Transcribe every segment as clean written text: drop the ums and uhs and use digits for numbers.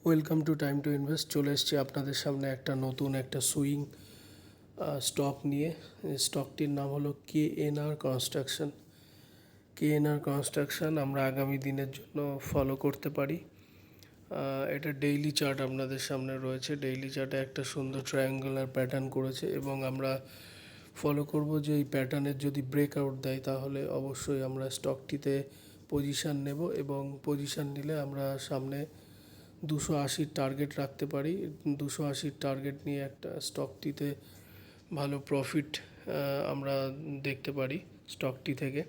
Welcome to time to invest. চলে এসেছি আপনাদের সামনে একটা নতুন একটা সুইং স্টক নিয়ে। স্টকটির নাম হলো কেএনআর কনস্ট্রাকশন। আমরা আগামী দিনের জন্য ফলো করতে পারি। এটা ডেইলি চার্ট আপনাদের সামনে রয়েছে। ডেইলি চার্টে একটা সুন্দর ট্রায়াঙ্গুলার প্যাটার্ন করেছে এবং আমরা ফলো করব যে এই প্যাটার্নের যদি ব্রেকআউট দেয় তাহলে অবশ্যই আমরা স্টকটিতে পজিশান নেব এবং পজিশান নিলে আমরা সামনে 280 টার্গেট রাখতে পারি। 280 টার্গেট নিয়ে একটা স্টকটিতে ভালো প্রফিট আমরা দেখতে পারি স্টকটি থেকে।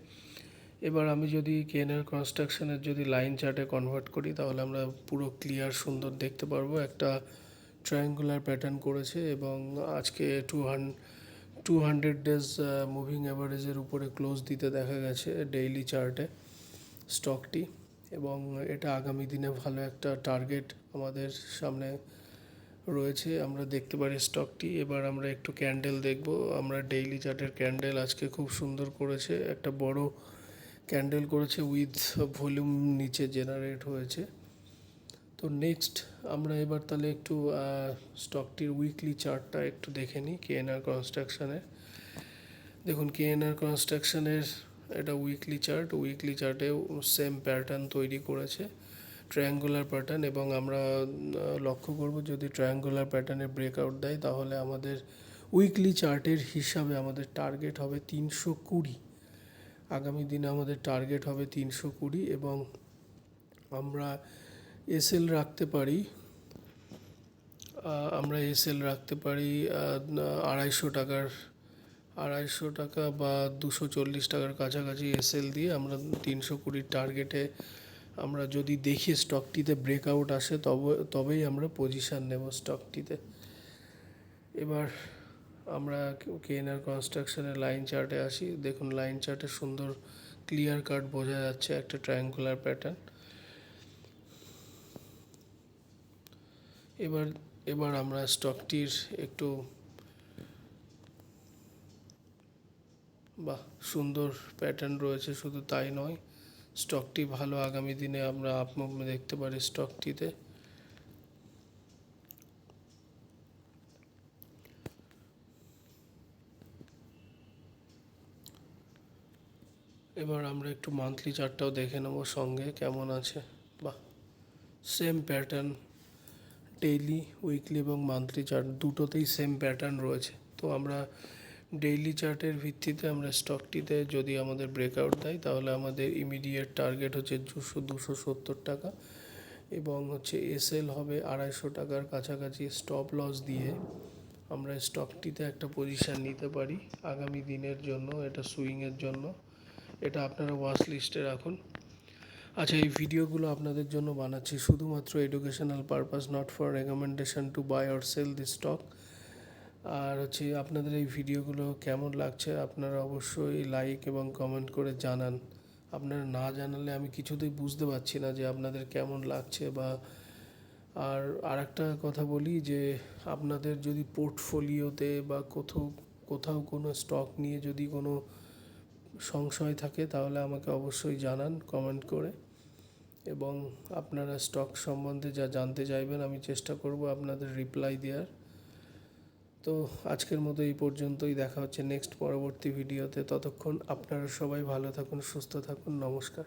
এবার আমি যদি কেএনআর কনস্ট্রাকশনের যদি লাইন চার্টে কনভার্ট করি তাহলে আমরা পুরো ক্লিয়ার সুন্দর দেখতে পারবো। একটা ট্রায়াঙ্গুলার প্যাটার্ন করেছে এবং আজকে 200 ডেজ মুভিং অ্যাভারেজের উপরে ক্লোজ দিতে দেখা গেছে ডেইলি চার্টে স্টকটি, এবং এটা আগামী দিনে ভালো একটা টার্গেট আমাদের সামনে রয়েছে। আমরা দেখতে পারি স্টকটি। এবার আমরা একটু ক্যান্ডেল দেখব। আমরা ডেইলি চার্টের ক্যান্ডেল আজকে খুব সুন্দর করেছে, একটা বড় ক্যান্ডেল করেছে উইথ ভলিউম নিচে জেনারেট হয়েছে। তো নেক্সট আমরা এবার তাহলে একটু স্টকটির উইকলি চার্টটা একটু দেখে নিই কেএনআর কনস্ট্রাকশনের। দেখুন কেএনআর কনস্ট্রাকশনের এটা উইকলি চার্টেও সেম প্যাটার্ন তৈরি করেছে, ট্রায়াঙ্গুলার প্যাটার্ন, এবং আমরা লক্ষ্য করব যদি ট্রায়াঙ্গুলার প্যাটার্নে ব্রেকআউট দেয় তাহলে আমাদের উইকলি চার্টের হিসাবে আমাদের টার্গেট হবে 320। আগামী দিনে আমাদের টার্গেট হবে 320 এবং আমরা এসএল রাখতে পারি। আড়াইশো টাকা বা 240 টাকার কাছাকাছি এসএল দিয়ে আমরা 320 টার্গেটে আমরা যদি দেখি স্টকটিতে ব্রেকআউট আসে তবেই আমরা পজিশান নেব স্টকটিতে। এবার আমরা কেএনআর কনস্ট্রাকশনের লাইন চার্টে আসি। দেখুন লাইন চার্টে সুন্দর ক্লিয়ার কাট বোঝা যাচ্ছে একটা ট্রায়াঙ্গুলার প্যাটার্ন। এবার আমরা স্টকটির একটু সুন্দর প্যাটার্ন রয়েছে, শুধু তাই নয় স্টকটি ভালো আগামী দিনে আমরা আপমুভ দেখতে পারি স্টকটিতে। এবার আমরা একটু মান্থলি চার্টটাও দেখে নেব সঙ্গে কেমন আছে। সেম প্যাটার্ন, ডেইলি, উইকলি এবং মান্থলি চার্ট দুটোতেই সেম প্যাটার্ন রয়েছে। তো আমরা ডেইলি চার্টের ভিত্তিতে আমরা স্টকটিতে যদি আমাদের ব্রেকআউট দেয় তাহলে আমাদের ইমিডিয়েট টার্গেট হচ্ছে 270 টাকা এবং এসএল হবে 250 টাকার কাছাকাছি। স্টপ লস দিয়ে আমরা স্টকটিতে একটা পজিশান নিতে পারি আগামী দিনের জন্য, এটা সুইংয়ের জন্য। এটা আপনারা ওয়াচ লিস্টে রাখুন। আচ্ছা, এই ভিডিওগুলো আপনাদের জন্য বানাচ্ছি শুধুমাত্র educational purpose, not for recommendation to buy or sell this stock. আর আপনাদের এই ভিডিওগুলো কেমন লাগছে আপনারা অবশ্যই লাইক এবং কমেন্ট করে জানান। আপনারা না জানালে আমি কিছুতেই বুঝতে পারছি না যে আপনাদের কেমন লাগছে। আর একটা কথা বলি যে আপনাদের যদি পোর্টফোলিওতে বা কোথাও কোনো স্টক নিয়ে যদি কোনো সংশয় থাকে তাহলে আমাকে অবশ্যই জানান কমেন্ট করে, এবং আপনারা স্টক সম্বন্ধে যা জানতে চাইবেন আমি চেষ্টা করব আপনাদের রিপ্লাই দেওয়ার। তো আজকের মতো এই পর্যন্তই। দেখা হচ্ছে নেক্সট পরবর্তী ভিডিওতে। ততক্ষণ আপনারা সবাই ভালো থাকুন, সুস্থ থাকুন। নমস্কার।